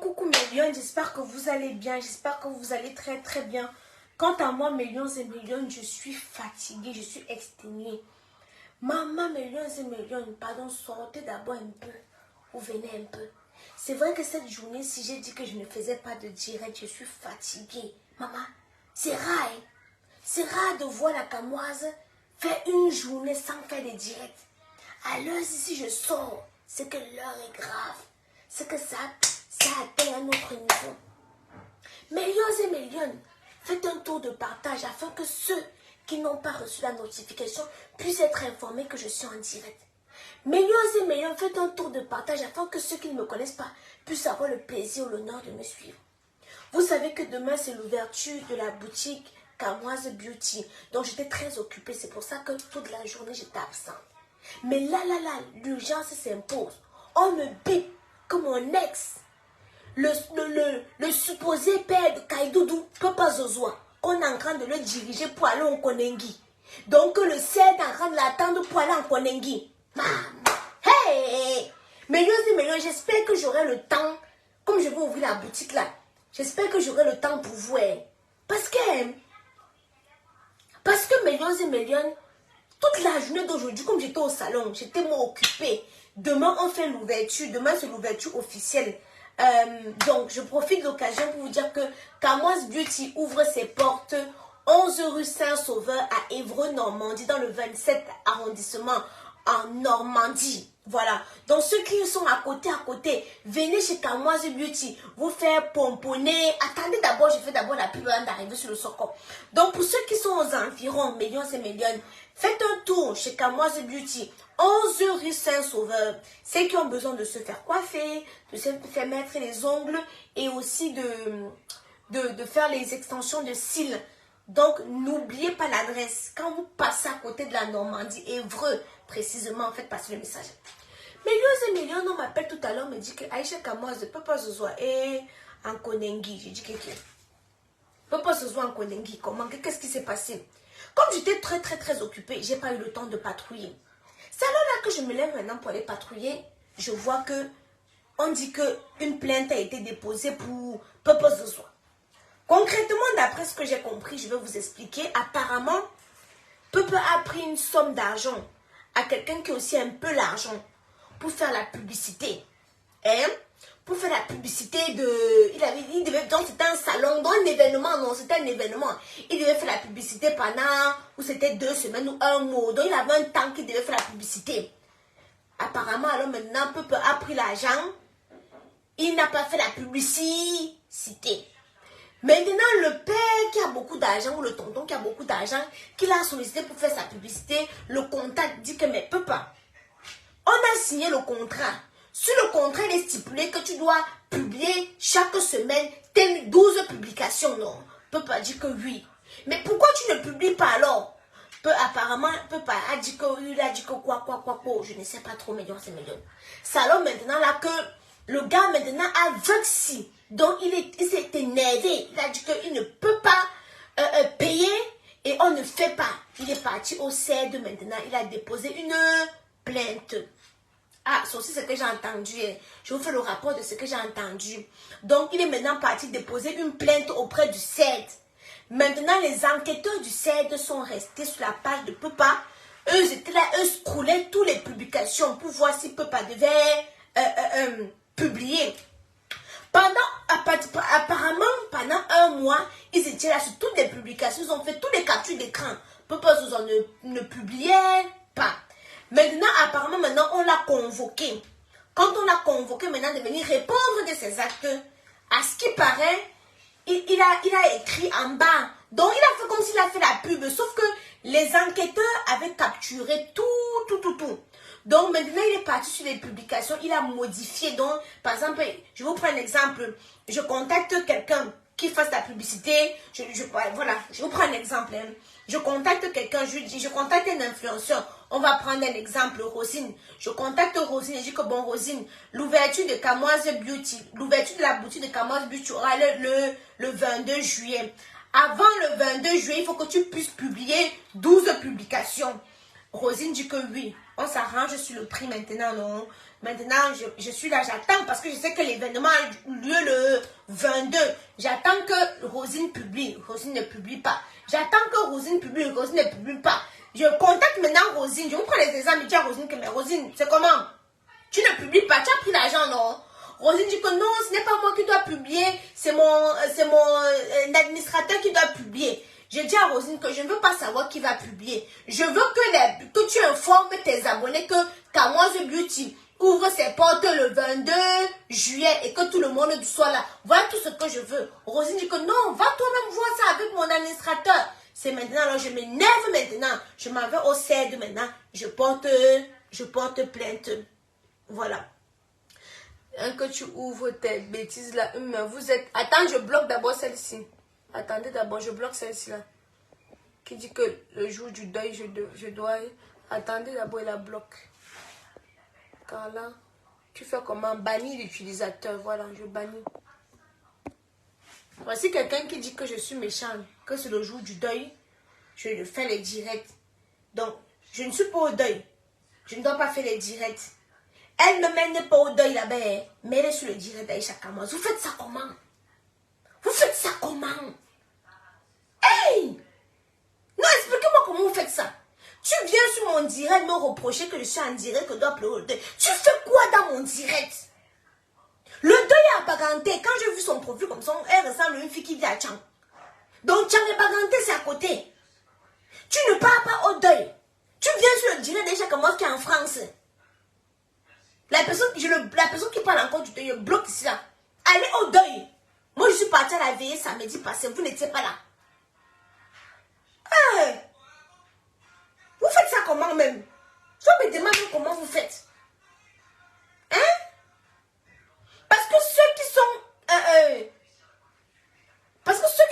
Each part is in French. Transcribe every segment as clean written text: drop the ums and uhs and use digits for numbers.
coucou mes lions, j'espère que vous allez bien, j'espère que vous allez très très bien. Quant à moi mes lions et mes lions, je suis fatiguée, je suis exténuée. Maman mes lions et mes lions, pardon, sortez d'abord un peu, ou venez un peu. C'est vrai que cette journée, si j'ai dit que je ne faisais pas de direct, je suis fatiguée. Maman, c'est rare, hein? C'est rare de voir la Camoise faire une journée sans faire de direct. À l'heure ici je sors, c'est que l'heure est grave. C'est que ça atteint un autre niveau. Mes lions et mes lionnes, faites un tour de partage afin que ceux qui n'ont pas reçu la notification puissent être informés que je suis en direct. Mes lions et mes lions, faites un tour de partage afin que ceux qui ne me connaissent pas puissent avoir le plaisir ou l'honneur de me suivre. Vous savez que demain c'est l'ouverture de la boutique Camoise Beauty. Donc j'étais très occupée, c'est pour ça que toute la journée j'étais absente. Mais là, l'urgence s'impose. On me bip que mon ex, le supposé père de Kaidoudou, Papa Zozwa, qu'on est en train de le diriger pour aller en Konengi. Donc le ciel est en train de l'attendre pour aller en Konengi. Maman, hey! Mais j'espère que j'aurai le temps, comme je vais ouvrir la boutique là, j'espère que j'aurai le temps pour vous. Parce que mes lions et mes lionnes, toute la journée d'aujourd'hui, comme j'étais au salon, j'étais moi occupée. Demain, on fait l'ouverture. Demain, c'est l'ouverture officielle. Donc, je profite de l'occasion pour vous dire que Camoise Beauty ouvre ses portes 11 rue Saint-Sauveur à Évreux, Normandie, dans le 27 arrondissement en Normandie. Voilà. Donc, ceux qui sont à côté, venez chez Camoise Beauty, vous faire pomponner. Attendez d'abord, je fais d'abord la pub avant d'arriver sur le socor. Donc, pour ceux qui sont aux environs, millions et millions, faites un tour chez Camoise Beauty, 11 rue Saint-Sauveur. Ceux qui ont besoin de se faire coiffer, de se faire mettre les ongles et aussi de faire les extensions de cils. Donc, n'oubliez pas l'adresse. Quand vous passez à côté de la Normandie, Évreux, précisément, faites passer le message. Mais lions et millions, on m'appelle tout à l'heure, me dit que Aïcha Camoise de Papa Zozwa est en Konengi. J'ai dit que Papa Zozwa en Konengi, comment, qu'est-ce qui s'est passé? Comme j'étais très occupée, j'ai pas eu le temps de patrouiller. C'est alors là que je me lève maintenant pour aller patrouiller. Je vois que on dit qu'une plainte a été déposée pour Papa Zozwa. Concrètement, d'après ce que j'ai compris, je vais vous expliquer. Apparemment, Papa a pris une somme d'argent à quelqu'un qui a aussi un peu l'argent pour faire la publicité. Hein? Pour faire la publicité de... donc c'était un salon, dans un événement, non, c'était un événement. Il devait faire la publicité pendant, ou c'était 2 semaines ou 1 mois. Donc il avait un temps qu'il devait faire la publicité. Apparemment, alors maintenant, Papa a pris l'argent. Il n'a pas fait la publicité. Maintenant, le père qui a beaucoup d'argent, ou le tonton qui a beaucoup d'argent, qui l'a sollicité pour faire sa publicité, le contact dit que, mais Papa, on a signé le contrat. Sur le contrat, il est stipulé que tu dois publier chaque semaine 12 publications, non? Papa dit que oui. Mais pourquoi tu ne publies pas alors? Apparemment, Papa a dit que quoi, je ne sais pas trop, mais c'est millions. C'est alors maintenant là que le gars maintenant a vexé. Donc il s'est énervé. Il a dit qu'il ne peut pas payer et on ne fait pas. Il est parti au CED maintenant. Il a déposé une plainte. Ah, c'est aussi ce que j'ai entendu. Je vous fais le rapport de ce que j'ai entendu. Donc, il est maintenant parti déposer une plainte auprès du CED. Maintenant, les enquêteurs du CED sont restés sur la page de Papa. Eux étaient là, eux scrollaient toutes les publications pour voir si Papa devait publier. Apparemment, pendant 1 mois, ils étaient là sur toutes les publications. Ils ont fait toutes les captures d'écran. Papa ne publiait pas. Maintenant, apparemment, on l'a convoqué. Quand on l'a convoqué maintenant de venir répondre de ses actes, à ce qui paraît, il a écrit en bas. Donc, il a fait comme s'il a fait la pub. Sauf que les enquêteurs avaient capturé tout. Donc, maintenant, il est parti sur les publications. Il a modifié. Donc, par exemple, je vous prends un exemple. Je contacte quelqu'un qui fasse la publicité. Voilà, je vous prends un exemple. Hein. Je contacte quelqu'un, je contacte un influenceur. On va prendre un exemple, Rosine. Je contacte Rosine et je dis que bon, Rosine, l'ouverture de Camoise Beauty, l'ouverture de la boutique de Camoise Beauty aura le 22 juillet. Avant le 22 juillet, il faut que tu puisses publier 12 publications. Rosine dit que oui. On s'arrange sur le prix maintenant, non? Maintenant, je suis là, j'attends parce que je sais que l'événement a lieu le 22. J'attends que Rosine publie. Rosine ne publie pas. J'attends que Rosine publie. Rosine ne publie pas. Je contacte maintenant Rosine. Je vous prends les exemples. Je dis à Rosine que, mais Rosine, c'est comment? Tu ne publies pas. Tu as pris l'argent, non? Rosine dit que non, ce n'est pas moi qui dois publier. C'est mon administrateur qui doit publier. Je dis à Rosine que je ne veux pas savoir qui va publier. Je veux que tu informes tes abonnés que Kamoise Beauty ouvre ses portes le 22 juillet et que tout le monde soit là. Voilà tout ce que je veux. Rosine dit que non, va toi-même voir ça avec mon administrateur. C'est maintenant, alors je m'énerve maintenant. Je m'en vais au CED maintenant. Je porte plainte. Voilà. Que tu ouvres tes bêtises là. Vous êtes... Attends, je bloque d'abord celle-ci. Attendez d'abord, je bloque celle-ci là. Qui dit que le jour du deuil, je dois... Attendez d'abord, il la bloque. Car là, tu fais comment? Bannir l'utilisateur. Voilà, je bannis. Voici quelqu'un qui dit que je suis méchante, que c'est le jour du deuil. Je fais les directs. Donc, je ne suis pas au deuil. Je ne dois pas faire les directs. Elle ne mène pas au deuil là-bas, mais elle est sur le direct d'Aïcha Kamoise. Vous faites ça comment? Vous faites ça comment? Hey! Non, expliquez-moi comment vous faites ça. Tu viens sur mon direct me reprocher que je suis en direct, que je dois pleurer au deuil. Tu fais quoi dans mon direct? Le deuil est apparenté. Quand j'ai vu son profil comme ça, elle ressemble à une fille qui vit à Tchang. Donc Tchang est apparenté, c'est à côté. Tu ne pars pas au deuil. Tu viens sur le direct d'Aïcha Kamoise qui est en France. La personne qui parle encore du deuil, je bloque ici là. Allez au deuil. Moi, je suis partie à la veillée samedi passé. Vous n'étiez pas là. Hey. Vous faites ça comment même? Je me demande comment vous faites. Hein? Parce que ceux qui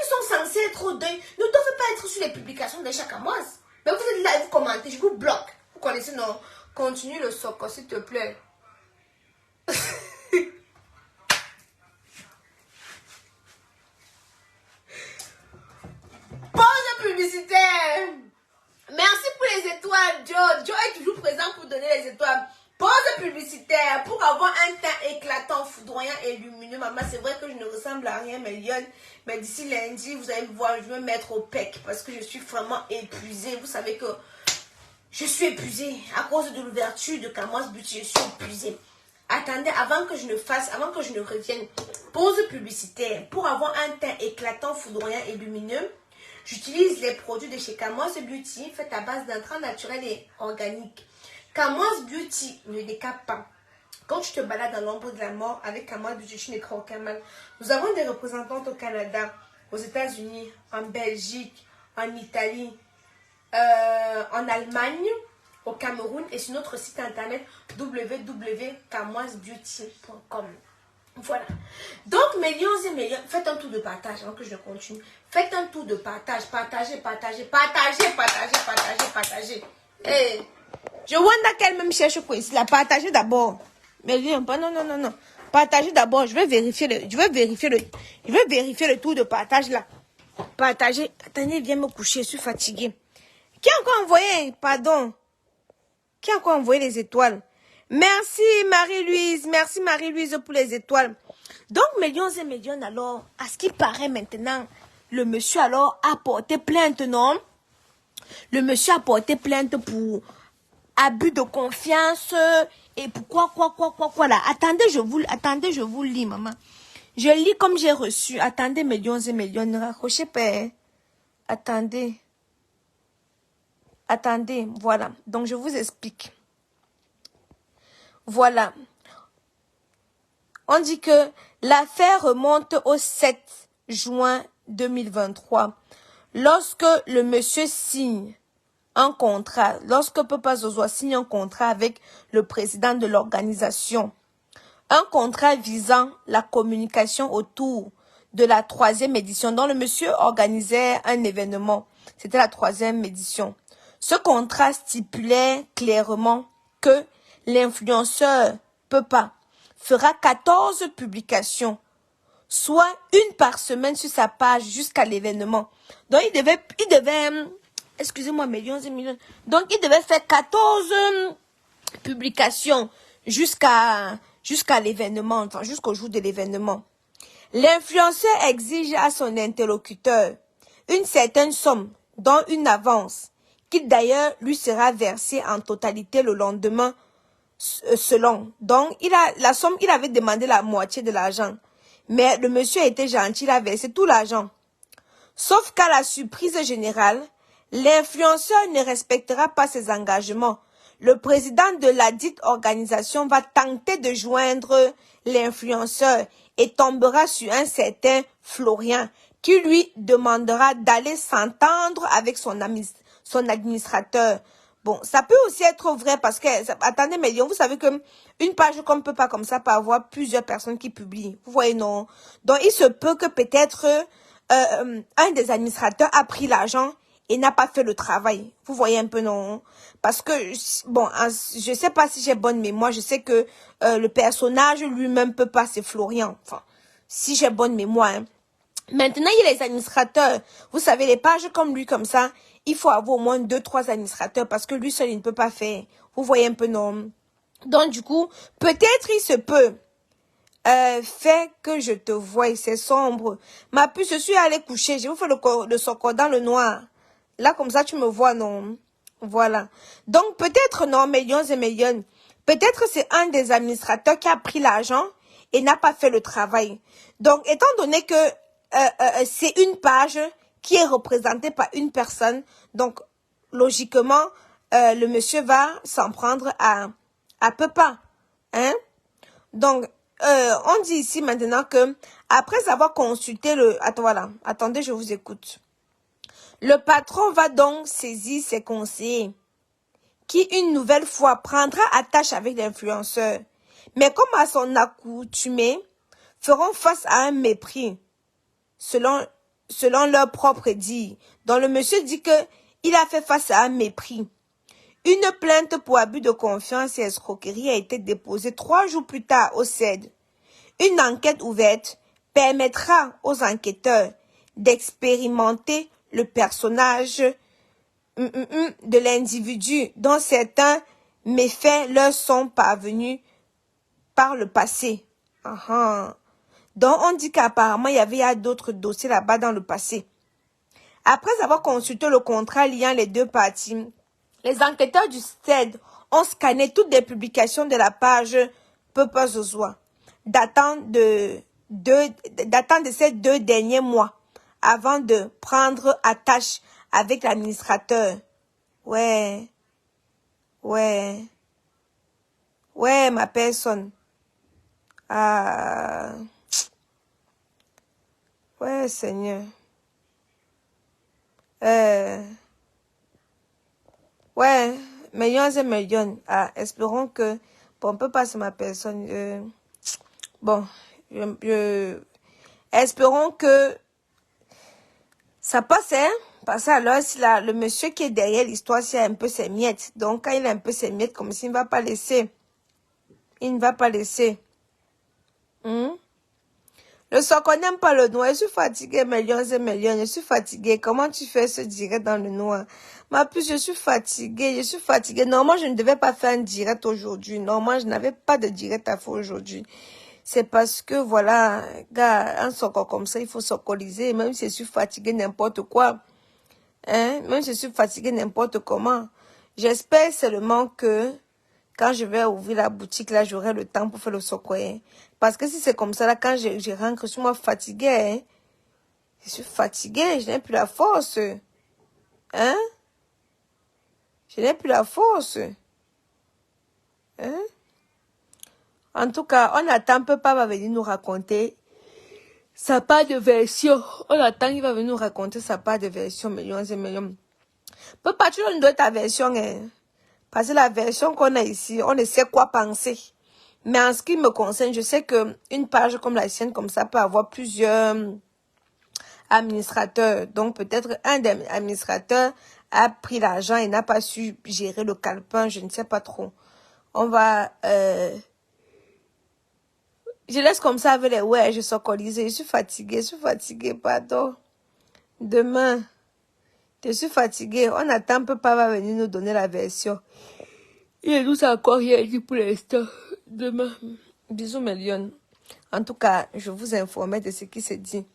sont censés être au deuil ne doivent pas être sur les publications de chaque mois. Mais vous êtes là et vous commentez, je vous bloque. Vous connaissez, non? Continue le soco, s'il te plaît. Pause publicitaire. Merci pour les étoiles, Joe. Joe est toujours présent pour donner les étoiles. Pause publicitaire pour avoir un teint éclatant, foudroyant et lumineux. Maman, c'est vrai que je ne ressemble à rien, mais Lyon. Mais d'ici lundi, vous allez me voir, je vais me mettre au pec parce que je suis vraiment épuisée. Vous savez que je suis épuisée à cause de l'ouverture de Kamoise Beauty. Je suis épuisée. Attendez, avant que je ne revienne, pause publicitaire. Pour avoir un teint éclatant, foudroyant et lumineux, j'utilise les produits de chez Kamoise Beauty, faits à base d'intrants naturels et organiques. Kamoise Beauty ne décape pas. Quand tu te balades dans l'ombre de la mort avec Kamoise Beauty, tu n'écris aucun mal. Nous avons des représentantes au Canada, aux États-Unis, en Belgique, en Italie, en Allemagne, au Cameroun et sur notre site internet www.kamoisebeauty.com. Voilà. Donc, millions et millions, faites un tour de partage avant que je continue. Faites un tour de partage. Partagez. Hey, je wonder qu'elle même cherche quoi ici. La partagez d'abord. Mais non. Partagez d'abord. Je vais vérifier le tour de partage là. Partagez. Attendez, viens me coucher. Je suis fatiguée. Qui a encore envoyé? Pardon. Qui a encore envoyé les étoiles? Merci Marie-Louise. Merci Marie-Louise pour les étoiles. Donc, millions et millions alors, à ce qui paraît maintenant, le monsieur alors a porté plainte, non? Le monsieur a porté plainte pour abus de confiance et pour quoi là. Attendez, je vous lis, maman. Je lis comme j'ai reçu. Attendez, millions et millions, ne raccrochez pas. Hein. Attendez, voilà. Donc, je vous explique. Voilà. On dit que l'affaire remonte au 7 juin 2023. Lorsque le monsieur signe un contrat, lorsque Papa Zozoa signe un contrat avec le président de l'organisation, un contrat visant la communication autour de la 3e édition, dont le monsieur organisait un événement. C'était la 3e édition. Ce contrat stipulait clairement que l'influenceur Papa fera 14 publications, soit une par semaine sur sa page jusqu'à l'événement. Donc, il devait, excusez-moi, millions et millions. Donc, il devait faire 14 publications jusqu'à l'événement, enfin jusqu'au jour de l'événement. L'influenceur exige à son interlocuteur une certaine somme, dont une avance, qui d'ailleurs lui sera versée en totalité le lendemain selon. Donc, la somme, il avait demandé la moitié de l'argent. Mais le monsieur était gentil, il a versé tout l'argent. Sauf qu'à la surprise générale, l'influenceur ne respectera pas ses engagements. Le président de la dite organisation va tenter de joindre l'influenceur et tombera sur un certain Florian qui lui demandera d'aller s'entendre avec son administrateur. Bon, ça peut aussi être vrai parce que, attendez, mais vous savez que une page comme peut pas comme ça peut avoir plusieurs personnes qui publient. Vous voyez, non? Donc, il se peut que peut-être un des administrateurs a pris l'argent et n'a pas fait le travail. Vous voyez un peu, non? Parce que, bon, je sais pas si j'ai bonne mémoire. Je sais que le personnage lui-même peut pas, c'est Florian. Enfin, si j'ai bonne mémoire, hein. Maintenant, il y a les administrateurs. Vous savez, les pages comme lui, comme ça, il faut avoir au moins 2-3 administrateurs parce que lui seul, il ne peut pas faire. Vous voyez un peu, non? Donc, du coup, peut-être il se peut. Fais que je te voie, c'est sombre. Ma puce, je suis allée coucher. Je vous fais le socor dans le noir. Là, comme ça, tu me vois, non? Voilà. Donc, peut-être, non, millions et millions. Peut-être c'est un des administrateurs qui a pris l'argent et n'a pas fait le travail. Donc, étant donné que c'est une page qui est représentée par une personne, donc, logiquement, le monsieur va s'en prendre à Pepa. Hein? Donc, on dit ici maintenant que, après avoir consulté le... Attends, voilà. Attendez, je vous écoute. Le patron va donc saisir ses conseillers, qui une nouvelle fois prendra attache avec l'influenceur, mais comme à son accoutumée, feront face à un mépris, selon leur propre dit. Donc le monsieur dit que il a fait face à un mépris. Une plainte pour abus de confiance et escroquerie a été déposée 3 jours plus tard au CED. Une enquête ouverte permettra aux enquêteurs d'expérimenter le personnage de l'individu dont certains méfaits leur sont parvenus par le passé. Donc, on dit qu'apparemment, il y avait d'autres dossiers là-bas dans le passé. Après avoir consulté le contrat liant les deux parties, les enquêteurs du CED ont scanné toutes les publications de la page Pepa Zozoa, datant de ces 2 derniers mois, avant de prendre attache avec l'administrateur. Ouais, ma personne. Ouais, Seigneur. Ouais, millions et millions. Espérons que... Bon, on peut passer ma personne. Bon, espérons que ça passe, hein. Parce que alors, si le monsieur qui est derrière l'histoire, c'est un peu ses miettes. Donc, quand il a un peu ses miettes, comme s'il ne va pas laisser. Il ne va pas laisser. Le soir n'aime pas le noir. Je suis fatiguée, millions et millions. Je suis fatiguée. Comment tu fais ce direct dans le noir? Ma puce, je suis fatiguée. Normalement, je ne devais pas faire un direct aujourd'hui. Normalement, je n'avais pas de direct à faire aujourd'hui. C'est parce que, voilà, gars, un socor comme ça, il faut socoliser. Même si je suis fatiguée, n'importe quoi. Hein? Même si je suis fatiguée, n'importe comment. J'espère seulement que quand je vais ouvrir la boutique, là, j'aurai le temps pour faire le socor. Hein? Parce que si c'est comme ça, là, quand je rentre, je suis moi fatiguée. Hein? Je suis fatiguée, je n'ai plus la force. Hein? Je n'ai plus la force. Hein? En tout cas, on attend Pepa va venir nous raconter sa part de version. On attend qu'il va venir nous raconter sa part de version, millions et millions. Pepa, tu nous donnes ta version, hein? Parce que la version qu'on a ici, on ne sait quoi penser. Mais en ce qui me concerne, je sais que une page comme la sienne, comme ça, peut avoir plusieurs administrateurs. Donc, peut-être un des administrateurs a pris l'argent et n'a pas su gérer le calepin. Je ne sais pas trop. On va... Je laisse comme ça avec les... Ouais, je suis colisée. Je suis fatiguée, pardon. Demain, je suis fatiguée. On attend Pepa va venir nous donner la version. Il nous a encore rien dit pour l'instant. demain. Bisous, mes lions. En tout cas, je vous informais de ce qui se dit.